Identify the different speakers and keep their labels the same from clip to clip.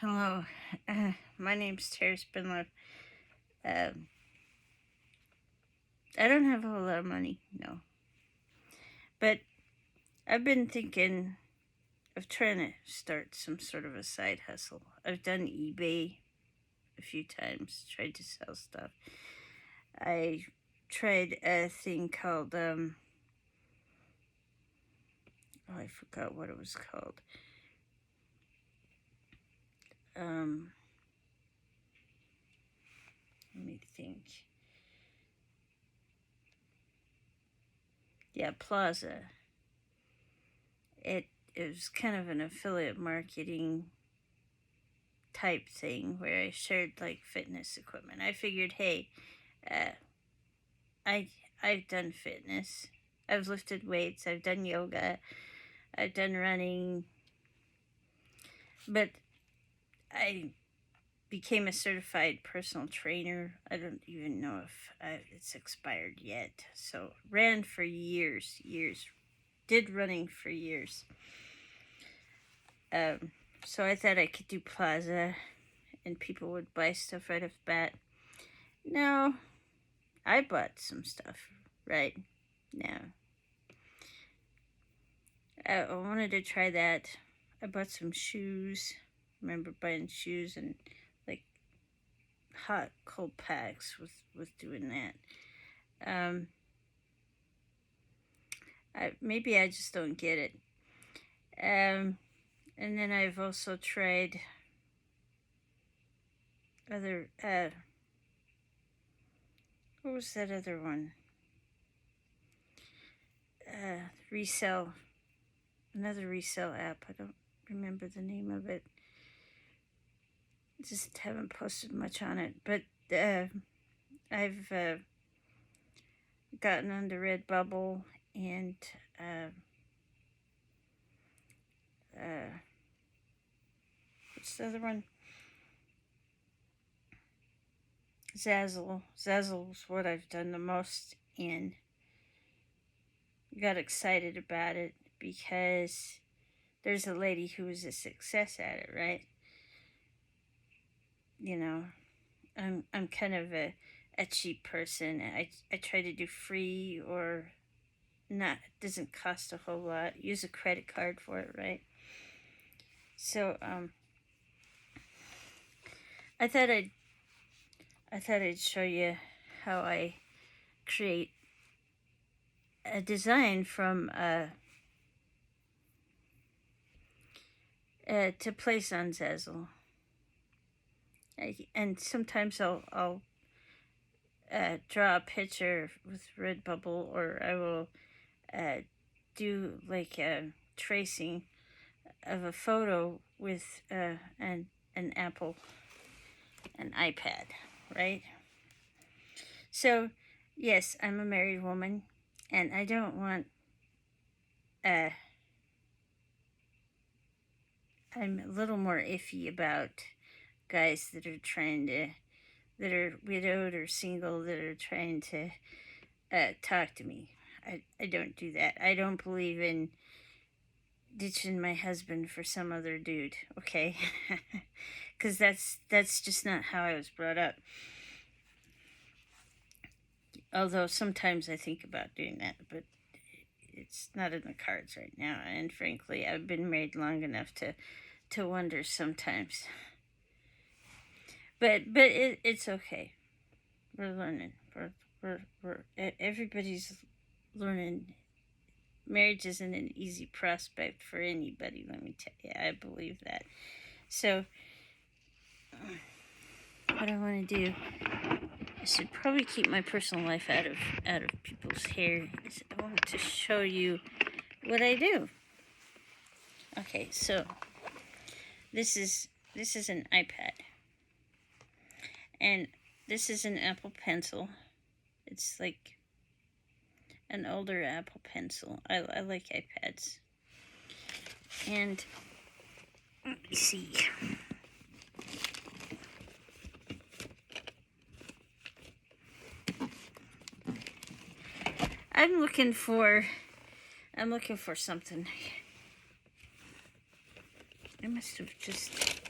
Speaker 1: Hello, my name's Tara Spindler. Um, I don't have a whole lot of money, no. But I've been thinking of trying to start some sort of a side hustle. I've done eBay a few times, tried to sell stuff. I tried a thing called, I forgot what it was called. Let me think. Yeah, Plaza. It was kind of an affiliate marketing type thing where I shared like fitness equipment. I figured, hey, uh, I've done fitness. I've lifted weights. I've done yoga. I've done running. But I became a certified personal trainer. I don't even know if it's expired yet. So ran for years. Did running for years. So I thought I could do Plaza and people would buy stuff right off the bat. No, I bought some stuff right now. I wanted to try that. I bought some shoes. I remember buying shoes and like hot cold packs with doing that. Maybe I just don't get it. And then I've also tried other. What was that other one? Resell. Another resell app. I don't remember the name of it. Just haven't posted much on it. But I've gotten onto Redbubble and what's the other one? Zazzle. Zazzle's what I've done the most in. Got excited about it because there's a lady who was a success at it, right? You know, I'm kind of a cheap person. I try to do free or not. It doesn't cost a whole lot. Use a credit card for it, right? So I thought I'd show you how I create a design from to place on Zazzle. And sometimes I'll draw a picture with Redbubble, or I will do like a tracing of a photo with an Apple, an iPad, right? So, yes, I'm a married woman, and I don't want. I'm a little more iffy about guys that are widowed or single, that are trying to talk to me. I don't do that. I don't believe in ditching my husband for some other dude, okay? Because that's just not how I was brought up. Although sometimes I think about doing that, but it's not in the cards right now. And frankly, I've been married long enough to wonder sometimes. But it's okay. We're learning. We're everybody's learning. Marriage isn't an easy prospect for anybody, let me tell you. I believe that. So what I want to do, I should probably keep my personal life out of people's hair. I want to show you what I do. Okay, so this is an iPad, and this is an Apple Pencil. It's like an older Apple Pencil. I like iPads. And let me see. I'm looking for something. I must have just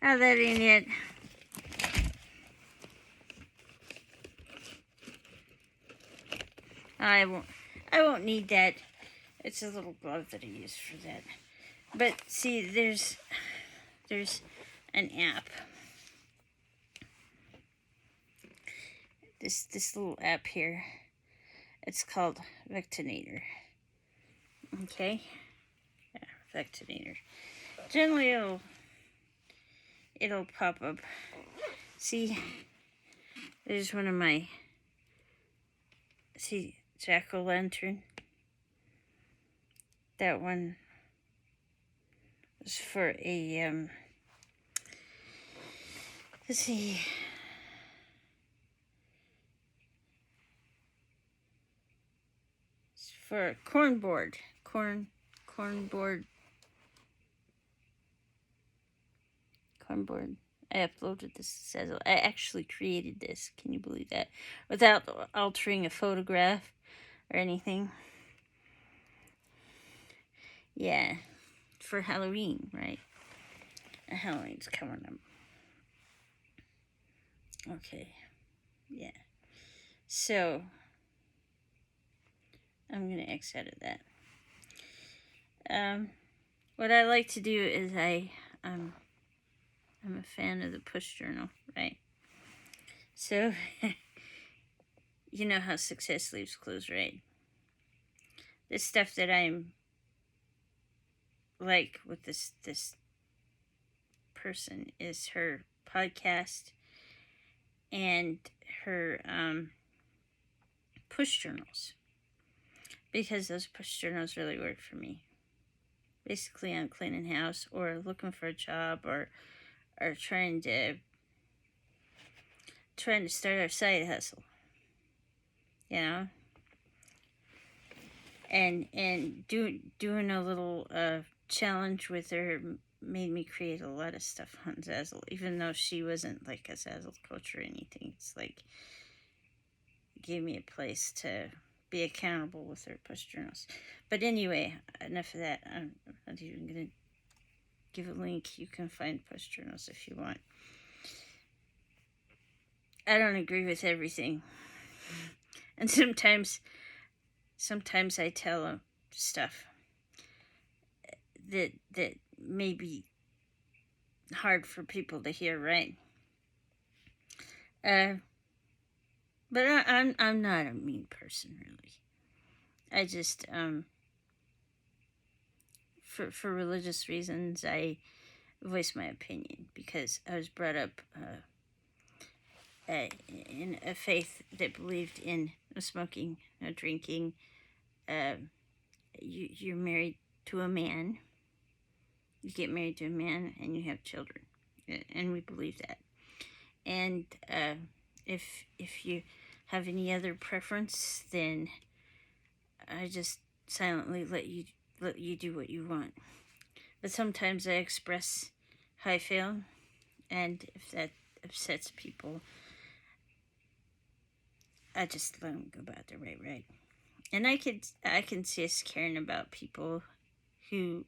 Speaker 1: Oh, that ain't it. I won't need that. It's a little glove that I use for that. But see, there's an app. This little app here. It's called Vectinator. Okay? Yeah, Vectinator. Generally it'll pop up. See, there's one of my jack-o'-lantern. That one was for a let's see. It's for a cornboard. Cornboard. I uploaded this to Zazzle. I actually created this. Can you believe that? Without altering a photograph or anything. Yeah. For Halloween, right? Halloween's coming up. Okay. Yeah. So, I'm going to X out of that. What I like to do is I'm a fan of the push journal, right? So, you know how success leaves clues, right? This stuff that I'm like with this person is her podcast and her push journals, because those push journals really work for me. Basically, I'm cleaning house or looking for a job or trying to start our side hustle, you know, and doing a little challenge with her made me create a lot of stuff on Zazzle, even though she wasn't like a Zazzle coach or anything. It's like it gave me a place to be accountable with her push journals. But anyway, enough of that. I'm not even gonna give a link. You can find push journals if you want. I don't agree with everything, and sometimes I tell them stuff that may be hard for people to hear, right? But I'm not a mean person, really. I just for religious reasons, I voice my opinion because I was brought up in a faith that believed in no smoking, no drinking. You're married to a man. You get married to a man and you have children, and we believe that. And if you have any other preference, then I just silently let you do what you want. But sometimes I express how I feel, and if that upsets people, I just let them go about their way, right? And I can see us caring about people who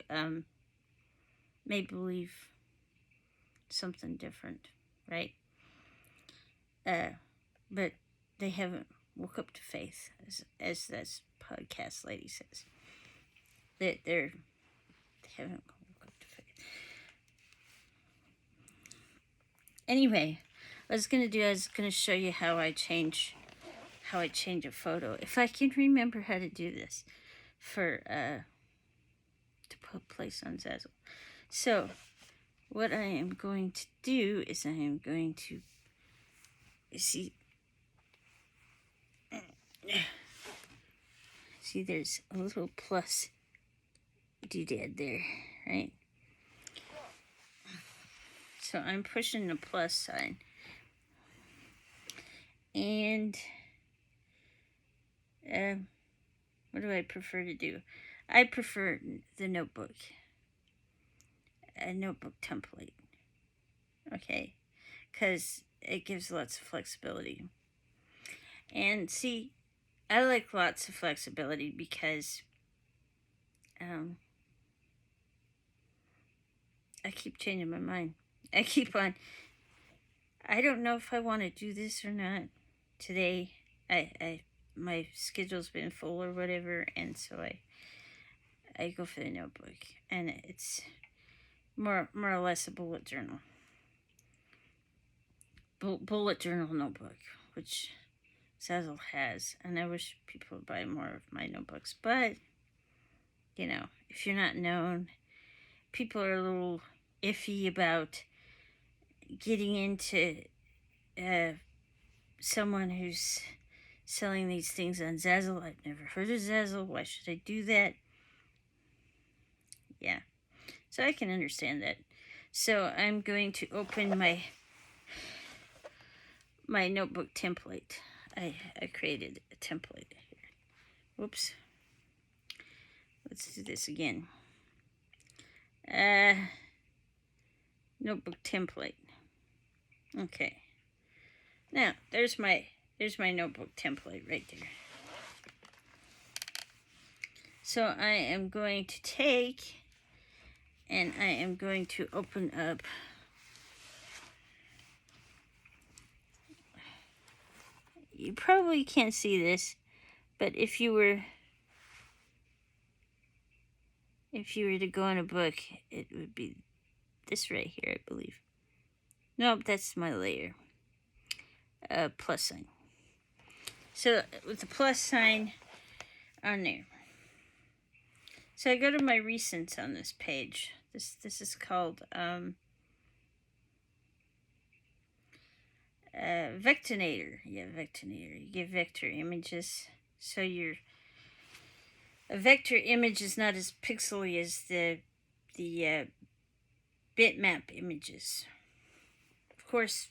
Speaker 1: may believe something different, right? But they haven't woke up to faith, as this podcast lady says. They haven't woke up to faith. Anyway, what I was gonna show you how I change a photo. If I can remember how to do this for to put place on Zazzle. So what I am going to do is I am going to see there's a little plus doodad there, right? So I'm pushing the plus sign, and what do I prefer to do? I prefer the notebook, a notebook template, okay, because it gives lots of flexibility. And see, I like lots of flexibility because I keep changing my mind. keep on. I don't know if I want to do this or not today. My schedule's been full or whatever, and so I go for the notebook, and it's more or less a bullet journal. Bullet journal notebook, which Zazzle has, and I wish people would buy more of my notebooks. But you know, if you're not known, people are a little iffy about getting into someone who's selling these things on Zazzle. I've never heard of Zazzle. Why should I do that? Yeah, so I can understand that. So I'm going to open my notebook template. I created a template here. Whoops. Let's do this again. Notebook template. Okay. Now there's my notebook template right there. So I am going to take and I am going to open up you probably can't see this, but if you were to go in a book, it would be this right here, I believe. Nope, that's my layer. Plus sign. So with the plus sign on there. So I go to my recents on this page. This is called Vectinator. Yeah, Vectinator. You get vector images. So a vector image is not as pixely as the bitmap images. Of course,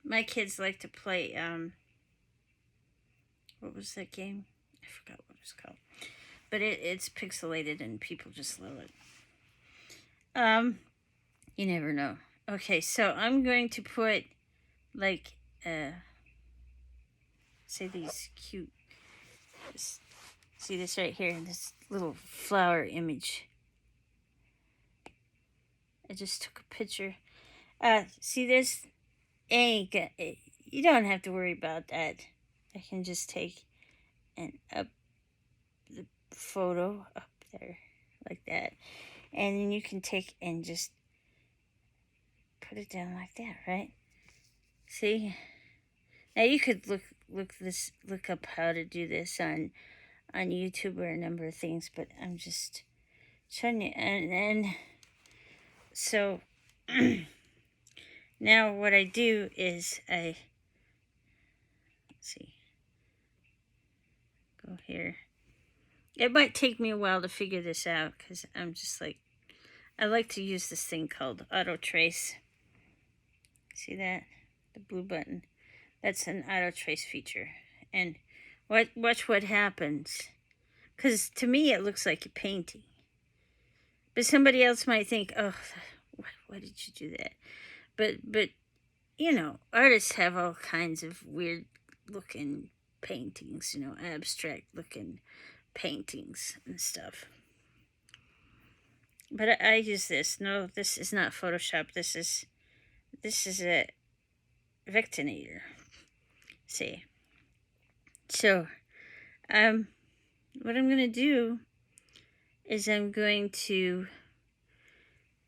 Speaker 1: my kids like to play what was that game? I forgot what it was called. But it's pixelated and people just love it. You never know. Okay, so I'm going to put like say these cute, see this right here, this little flower image. I just took a picture. See this? You don't have to worry about that. I can just take and up the photo up there like that, and then you can take and just put it down like that, right? See? Now you could look up how to do this on YouTube or a number of things, but I'm just showing you. And so now what I do is let's see, go here. It might take me a while to figure this out because I'm just like, I like to use this thing called auto trace. See that? The blue button. That's an auto trace feature. And watch what happens. Because to me it looks like a painting. But somebody else might think, oh, why did you do that? But you know, artists have all kinds of weird looking paintings, you know, abstract looking paintings and stuff. But I use this. No, this is not Photoshop. This is a Vectinator. See. So, what I'm going to do is I'm going to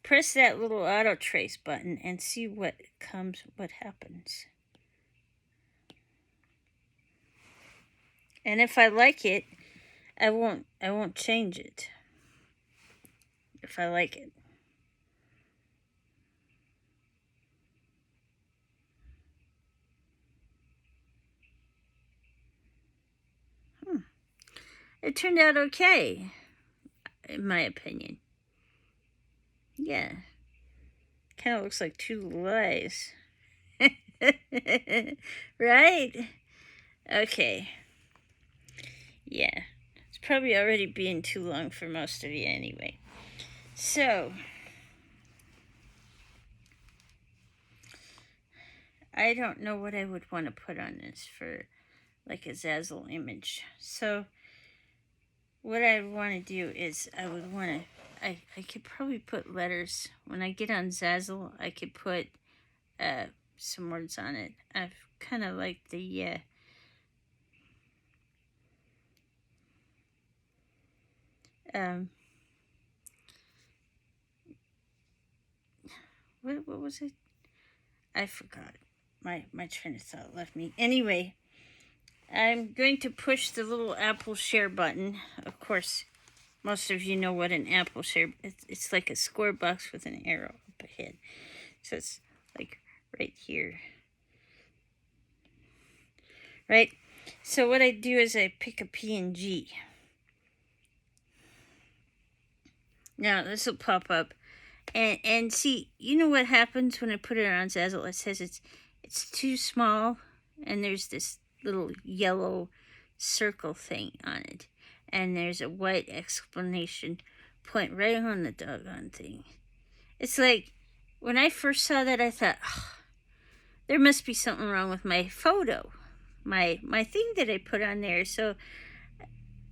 Speaker 1: press that little auto trace button and see what happens. And if I like it, I won't change it. If I like it. It turned out okay, in my opinion. Yeah. Kind of looks like two little eyes. Right? Okay. Yeah. It's probably already being too long for most of you anyway. So, I don't know what I would want to put on this for like a Zazzle image. So, what I would want to do is I would want to I could probably put letters. When I get on Zazzle, I could put some words on it. I've kind of like the what was it? I forgot. My train of thought left me. Anyway, I'm going to push the little Apple share button. Of course, most of you know what an Apple share. It's like a square box with an arrow up ahead. So it's like right here. Right? So what I do is I pick a PNG. Now this will pop up. And see, you know what happens when I put it on Zazzle? It says it's too small, and there's this little yellow circle thing on it, and there's a white exclamation point right on the doggone thing. It's like when I first saw that, I thought, oh, there must be something wrong with my photo, my thing that I put on there. So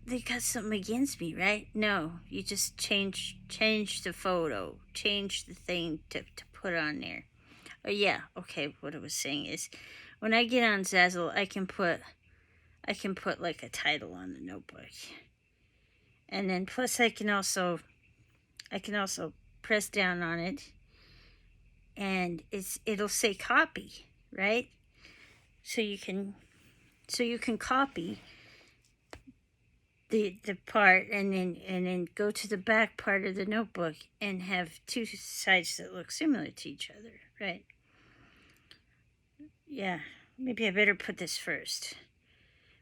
Speaker 1: they got something against me, right? No, you just change the photo, change the thing to put on there. Oh yeah, okay. What I was saying is, when I get on Zazzle, I can put like a title on the notebook, and then plus I can also press down on it, and it'll say copy, right? So you can copy the part and then go to the back part of the notebook and have two sides that look similar to each other, right? Yeah, maybe I better put this first.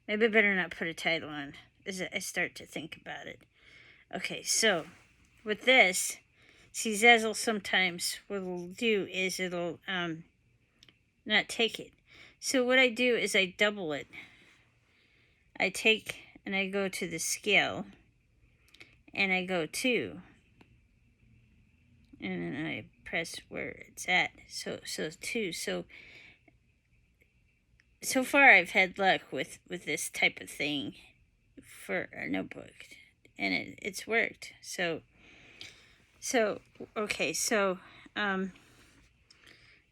Speaker 1: Maybe I better not put a title on as I start to think about it. Okay, so with this, see, Zazzle sometimes what it'll do is it'll not take it. So what I do is I double it. I take and I go to the scale, and I go 2, and then I press where it's at. So 2. So far I've had luck with this type of thing for a notebook, and it's worked. So okay. So now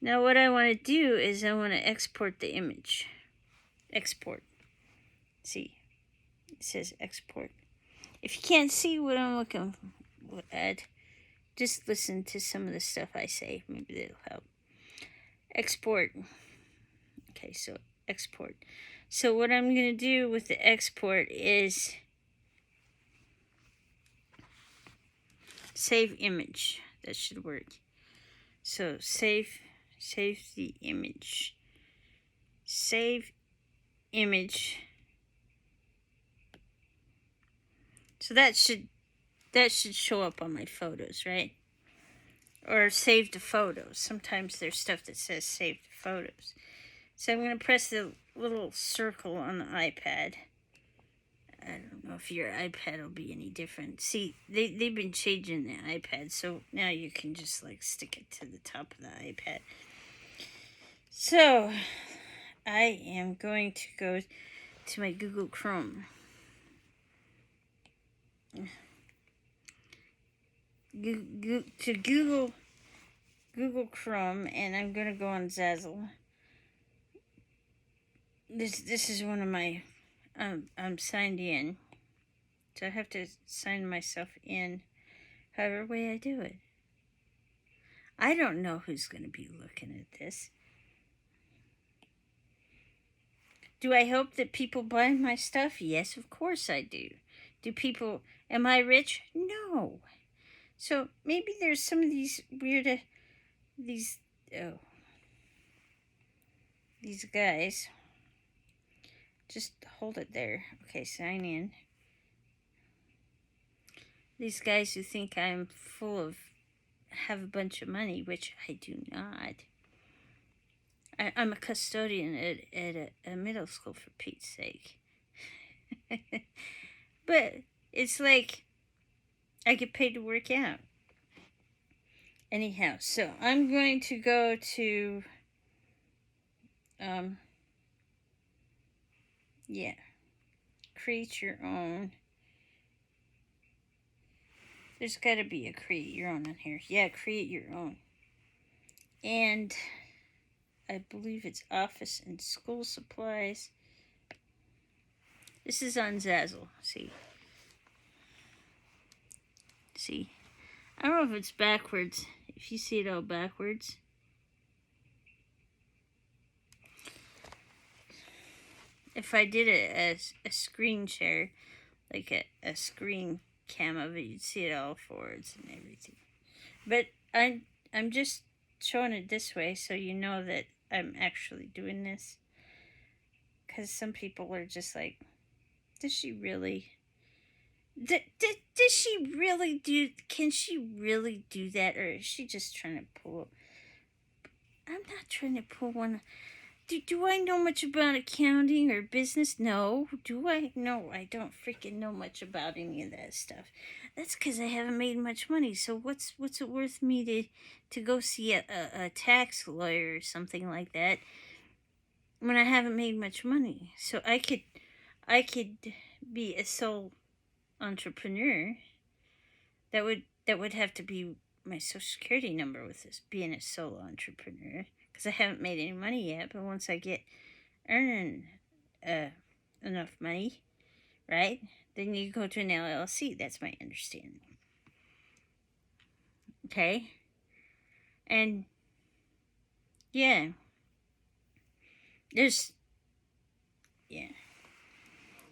Speaker 1: what I want to do is I want to export the image. Export. See, it says export. If you can't see what I'm looking at, just listen to some of the stuff I say. Maybe that'll help. Export. Okay, so export. So what I'm going to do with the export is save image. That should work. So save the image. Save image. So that should show up on my photos, right? Or save the photos. Sometimes there's stuff that says save the photos. So I'm going to press the little circle on the iPad. I don't know if your iPad will be any different. See, they've been changing the iPad, so now you can just like stick it to the top of the iPad. So I am going to go to my Google Chrome. To Google Chrome, and I'm gonna go on Zazzle. This is one of my I'm signed in, so I have to sign myself in however way I do it. I don't know who's gonna be looking at this. Do I hope that people buy my stuff? Yes, of course I do. Am I rich? No. So maybe there's some of these weird, these guys. Just hold it there. Okay, sign in. These guys who think I'm have a bunch of money, which I do not. I'm a custodian at a middle school, for Pete's sake. But it's like I get paid to work out. Anyhow, so I'm going to go to create your own There's got to be a create your own on here. Yeah, create your own. And I believe it's office and school supplies. This is on Zazzle. See? See? I don't know if it's backwards. If you see it all backwards. If I did it as a screen share, like a screen cam of it, you'd see it all forwards and everything. But I'm just showing it this way so you know that I'm actually doing this. Because some people are just like, does she really? Does she really do? Can she really do that, or is she just trying to pull? I'm not trying to pull one. Do I know much about accounting or business? No. Do I? No, I don't freaking know much about any of that stuff. That's because I haven't made much money. So what's it worth me to go see a tax lawyer or something like that when I haven't made much money? So I could be a sole entrepreneur. That would have to be my social security number with this being a solo entrepreneur, because I haven't made any money yet. But once I get earning enough money, right, then you go to an LLC. That's my understanding. Okay, and yeah,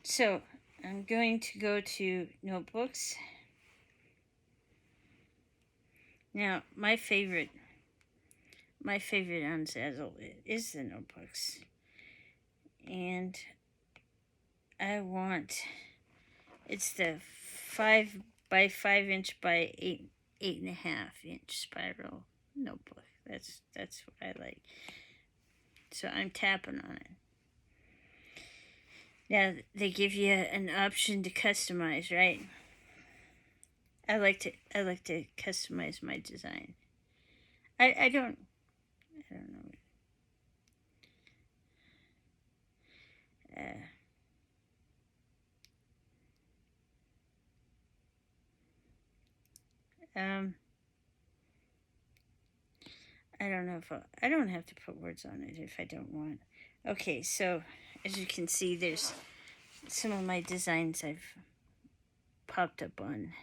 Speaker 1: so I'm going to go to notebooks. Now, my favorite on Zazzle is the notebooks. And it's the 5 by 5 inch by 8.5 inch spiral notebook. That's what I like. So I'm tapping on it. Now they give you an option to customize, right? I like to customize my design. I don't know. I don't know if I don't have to put words on it if I don't want. Okay, so as you can see, there's some of my designs I've popped up on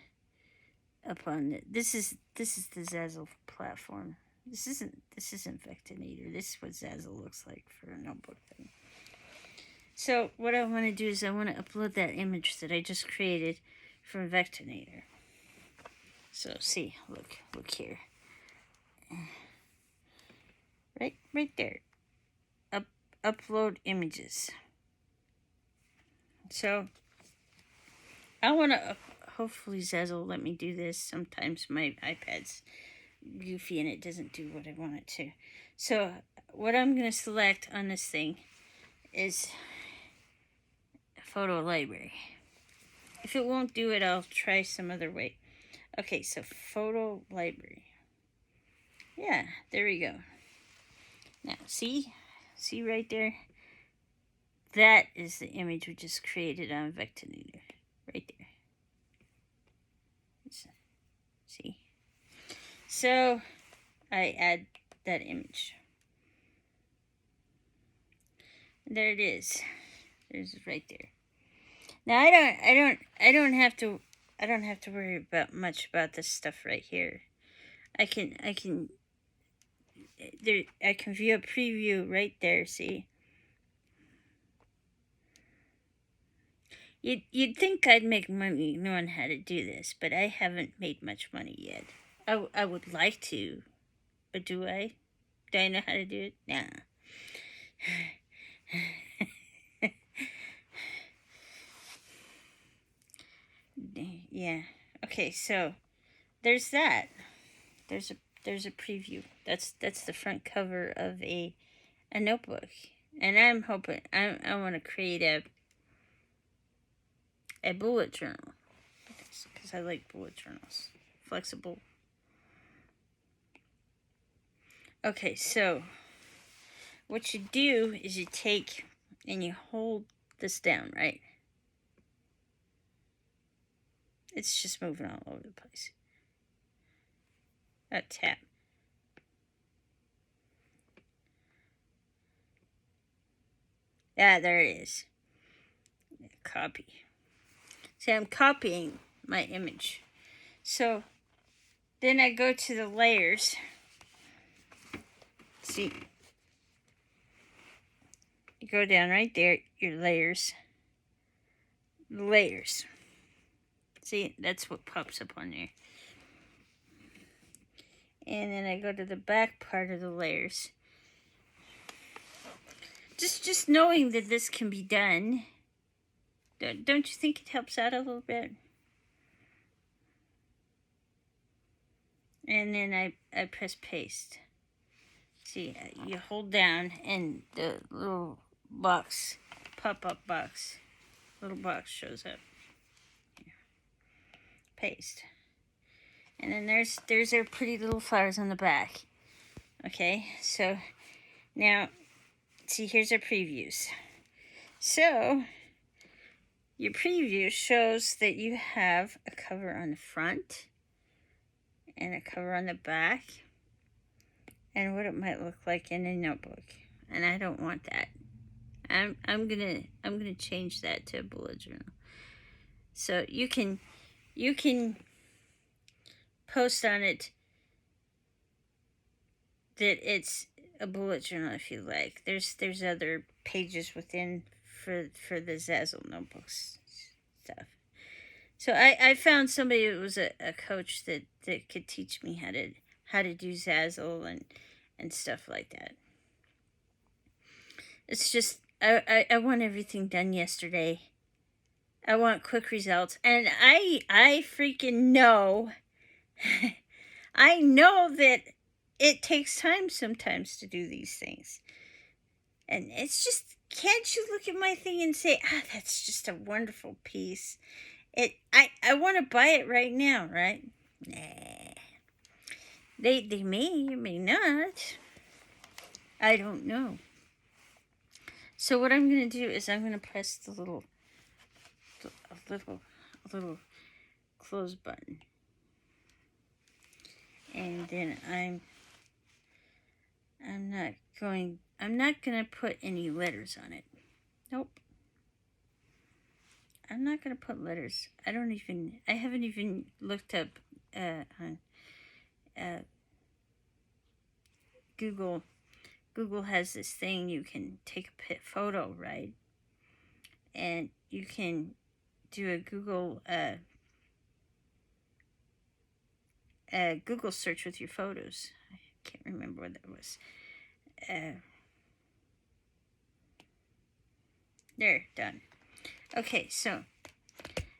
Speaker 1: it. This is the Zazzle platform. This isn't Vectinator. This is what Zazzle looks like for a notebook thing. So what I want to do is I want to upload that image that I just created from Vectinator. So see, look here. Right there. Upload images. So I want to hopefully Zazzle will let me do this. Sometimes my iPad's goofy and it doesn't do what I want it to. So what I'm going to select on this thing is photo library. If it won't do it, I'll try some other way. Okay, so photo library. Yeah, there we go. Now, see right there? That is the image we just created on Vectinator. Right there. See? So, I add that image. And there it is. There's right there. Now I don't have to worry about much about this stuff right here. I can view a preview right there, see? You'd think I'd make money knowing how to do this, but I haven't made much money yet. I would like to, but do I? Do I know how to do it? Nah. Yeah. Okay, so there's that. There's a preview. That's the front cover of a notebook. And I'm hoping I want to create a bullet journal, because I like bullet journals. Flexible. Okay, so what you do is you take and you hold this down, right? It's just moving all over the place. A tab. Ah, there it is. Copy. See, I'm copying my image. So then I go to the layers. See, you go down right there, your layers. Layers. See, that's what pops up on there. And then I go to the back part of the layers. Just knowing that this can be done, don't you think it helps out a little bit? And then I press paste. See, you hold down and the little box, pop-up box, little box shows up. Paste. And then there's our pretty little flowers on the back. Okay, so now, see, here's our previews. So, your preview shows that you have a cover on the front and a cover on the back and what it might look like in a notebook. And I don't want that. I'm gonna change that to a bullet journal. So you can post on it that it's a bullet journal if you like. There's other pages within for the Zazzle notebooks stuff. So I found somebody who was a coach that could teach me how to do Zazzle and stuff like that. It's just I want everything done yesterday. I want quick results, and I freaking know. I know that it takes time sometimes to do these things. And it's just, can't you look at my thing and say, that's just a wonderful piece. I want to buy it right now, right? Nah. They may or may not. I don't know. So what I'm going to do is I'm going to press the little close button. And then I'm not going to put any letters on it. Nope. I'm not going to put letters. I haven't even looked up on Google. Google has this thing you can take a photo, right? And you can do a Google Google search with your photos. I can't remember what that was. There, done. Okay, so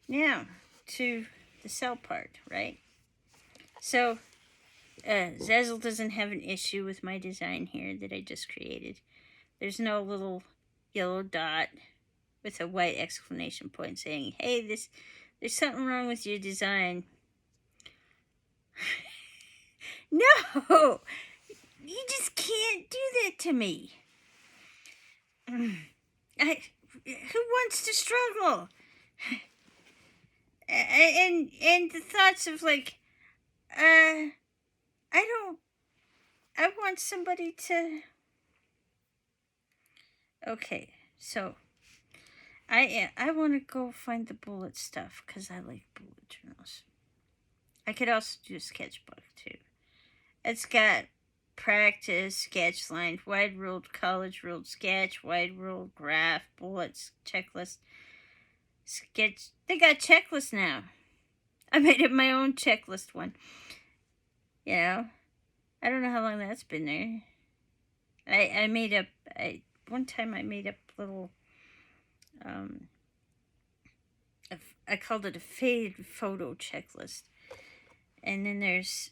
Speaker 1: now to the cell part, right? So Zazzle doesn't have an issue with my design here that I just created. There's no little yellow dot with a white exclamation point saying, hey, there's something wrong with your design. No! You just can't do that to me. Who wants to struggle? And the thoughts of like, I want somebody to. Okay, so I want to go find the bullet stuff because I like bullet journals. I could also do a sketchbook too. It's got practice, sketch line, wide ruled, college ruled sketch, wide ruled graph, bullets, checklist, sketch. They got checklists now. I made up my own checklist one. You know, I don't know how long that's been there. I made up. One time I made up little. I called it a faded photo checklist, and then there's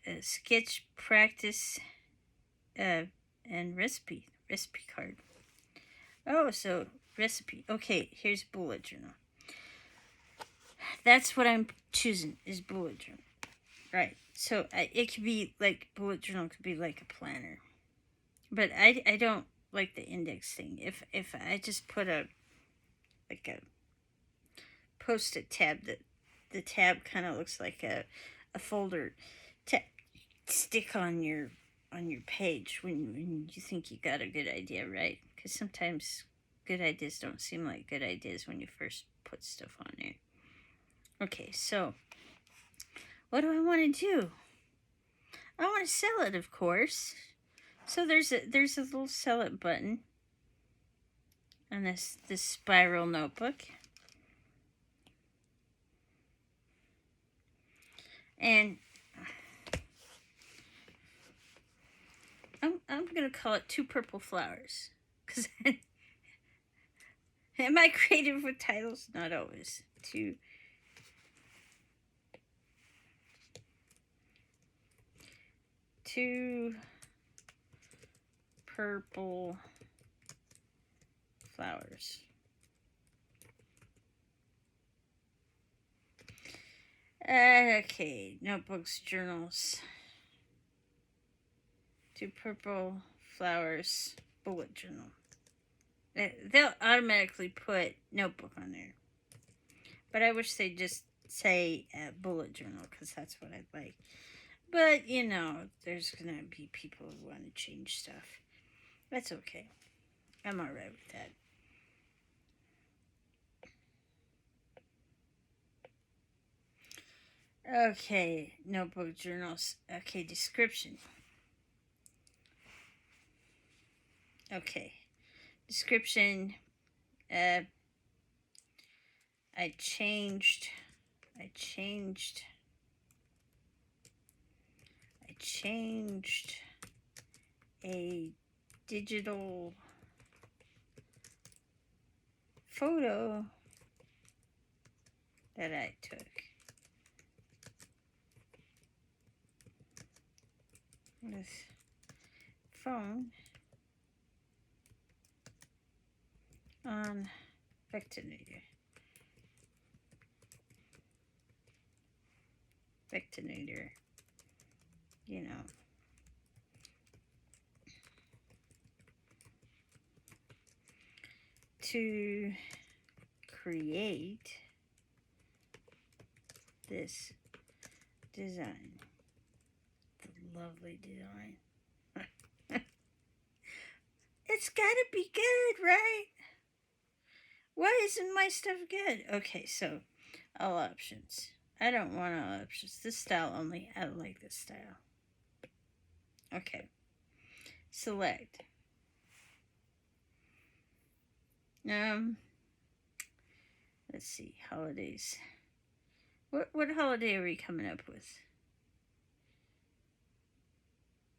Speaker 1: a sketch practice, and recipe card. Oh, so recipe. Okay, here's bullet journal. That's what I'm choosing is bullet journal, right? So it could be like bullet journal could be like a planner, but I don't like the index thing. If I just put a Post-it tab that the tab kind of looks like a folder to stick on your page when you think you got a good idea, right? Because sometimes good ideas don't seem like good ideas when you first put stuff on there. Okay, so what do I want to do? I want to sell it, of course. So there's a little sell it button on this spiral notebook. And I'm gonna call it 2 purple flowers. Cause am I creative with titles? Not always. 2 purple flowers. Okay, notebooks, journals. 2 purple flowers, bullet journal. They'll automatically put notebook on there. But I wish they'd just say bullet journal, because that's what I'd like. But, you know, there's going to be people who want to change stuff. That's okay. I'm all right with that. Okay, notebook, journals. Okay, description. Okay, description. I changed a digital photo that I took with phone on Vectinator. You know. To create this design. The lovely design. It's gotta be good, right? Why isn't my stuff good? Okay, so all options. I don't want all options. This style only. I don't like this style. Okay. Select. Let's see. Holidays. What holiday are we coming up with?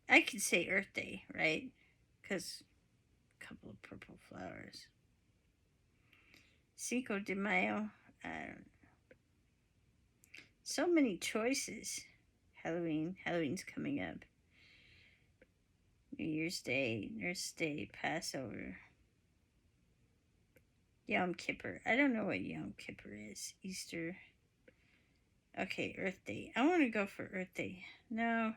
Speaker 1: I could say Earth Day, right? Because a couple of purple flowers. Cinco de Mayo. I don't know. So many choices. Halloween's coming up. New Year's Day, Nurse Day, Passover. Yom Kippur. I don't know what Yom Kippur is. Easter. Okay, Earth Day. I want to go for Earth Day. No.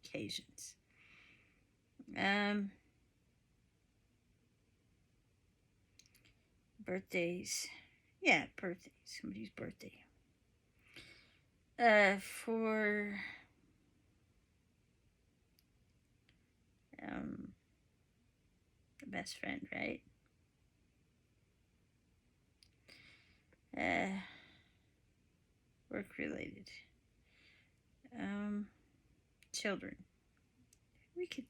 Speaker 1: Occasions. Birthdays. Yeah, birthday. Somebody's birthday. For the best friend, right? Work related. Children. We could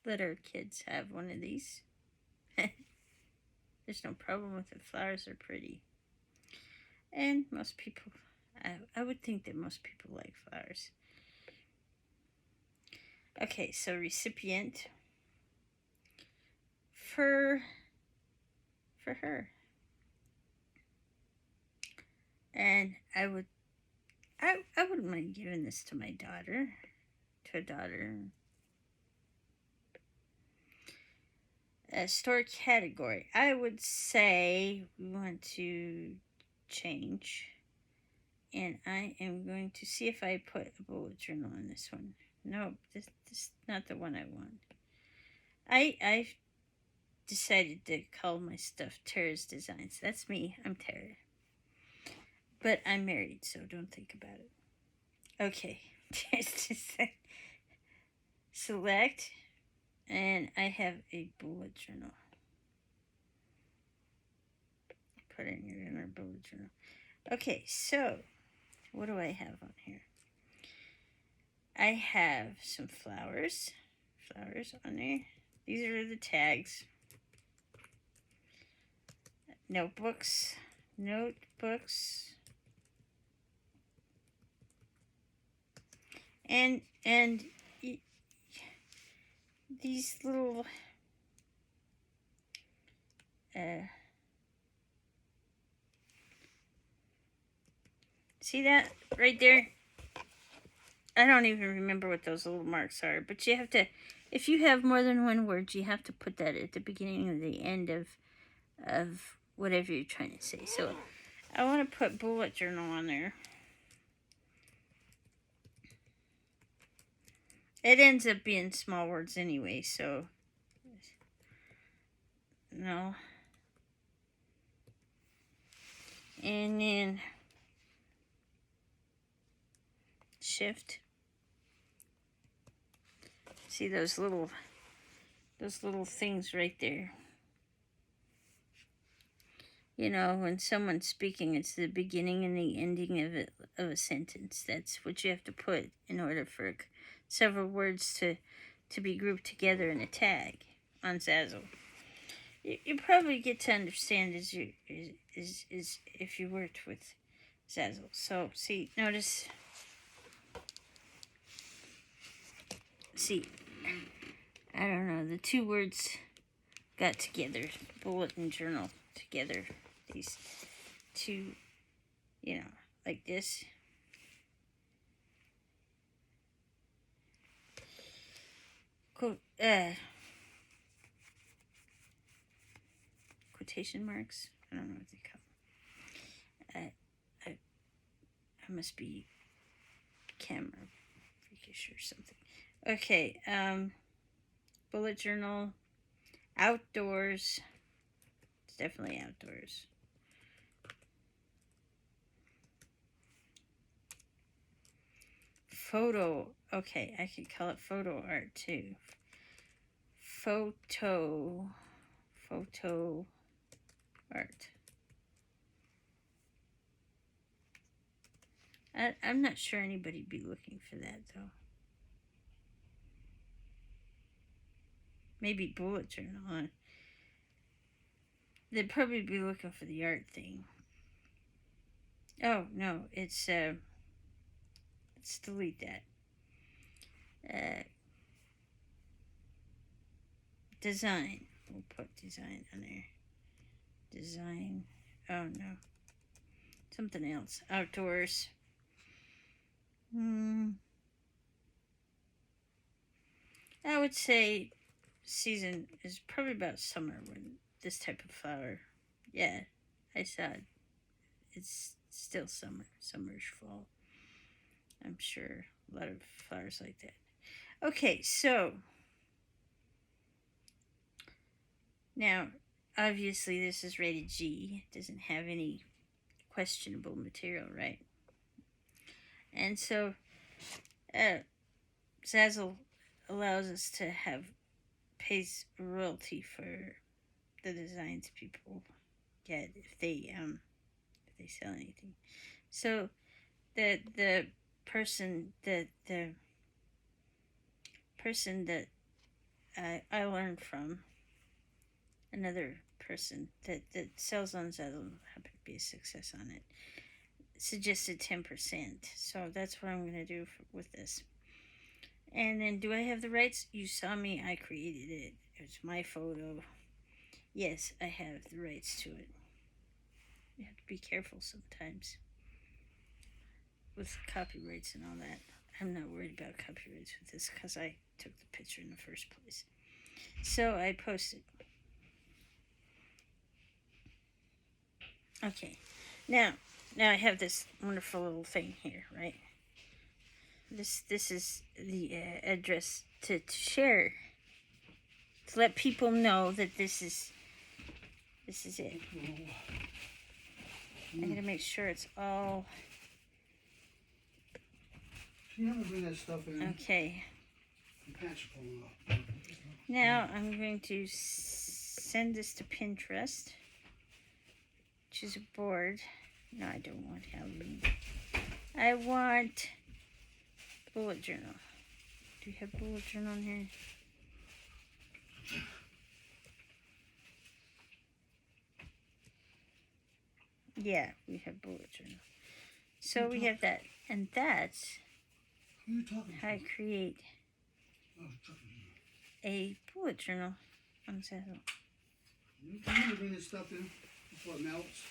Speaker 1: let our kids have one of these. There's no problem with it. Flowers are pretty. And most people, I would think that most people like flowers. Okay, so recipient for her. And I wouldn't mind giving this to my daughter. To a daughter. Store category. I would say we want to change. And I am going to see if I put a bullet journal in this one. No, this is not the one I want. I decided to call my stuff Tara's Designs. That's me. I'm Tara. But I'm married, so don't think about it. Okay. Select, and I have a bullet journal. Put in your inner bullet journal. Okay, so what do I have on here? I have some flowers on there. These are the tags. Notebooks. And these little see that right there? I don't even remember what those little marks are, but you have to, if you have more than one word, you have to put that at the beginning or the end of whatever you're trying to say. So I want to put bullet journal on there. It ends up being small words anyway, so no. And then shift. See those little things right there. You know, when someone's speaking, it's the beginning and the ending of a sentence. That's what you have to put in order for several words to be grouped together in a tag on Zazzle. You probably get to understand as if you worked with Zazzle. So see, notice. See, I don't know. The two words got together, bullet and journal together. These two, you know, like this. Quotation marks. I don't know what they call them. I must be camera freakish or something. Okay. Bullet journal. Outdoors. It's definitely outdoors. Photo. Okay, I could call it photo art too. Photo art. I'm not sure anybody'd be looking for that though. Maybe bullet journal. They'd probably be looking for the art thing. Oh no, it's let's delete that. Design. We'll put design on there. Design. Oh no. Something else. Outdoors. I would say season is probably about summer when this type of flower. Yeah, I saw it. It's still summer. Summer's fall. I'm sure a lot of flowers like that. Okay, so now obviously this is rated G. It doesn't have any questionable material, right? And so Zazzle allows us to pays royalty for the designs people get if they sell anything. So the person that I learned from, another person that sells on Zazzle, happened to be a success on it, suggested 10%. So that's what I'm going to do with this. And then, do I have the rights? You saw me. I created it. It's my photo. Yes, I have the rights to it. You have to be careful sometimes with copyrights and all that. I'm not worried about copyrights with this because I took the picture in the first place. So I posted. Okay, now I have this wonderful little thing here, right? This is the address to share, to let people know that this is it. I gotta make sure it's all
Speaker 2: You have to bring that stuff in.
Speaker 1: okay.
Speaker 2: The patch pulling up.
Speaker 1: Now I'm going to send this to Pinterest. Choose a board. No, I don't want Halloween. I want bullet journal. Do you have bullet journal on here? Yeah, we have bullet journal. So we have that, and that's
Speaker 2: Who are you talking
Speaker 1: how I
Speaker 2: to?
Speaker 1: create
Speaker 2: Oh, talking
Speaker 1: a bullet journal on Zazzle.
Speaker 2: to you. You need to bring this stuff in before it melts.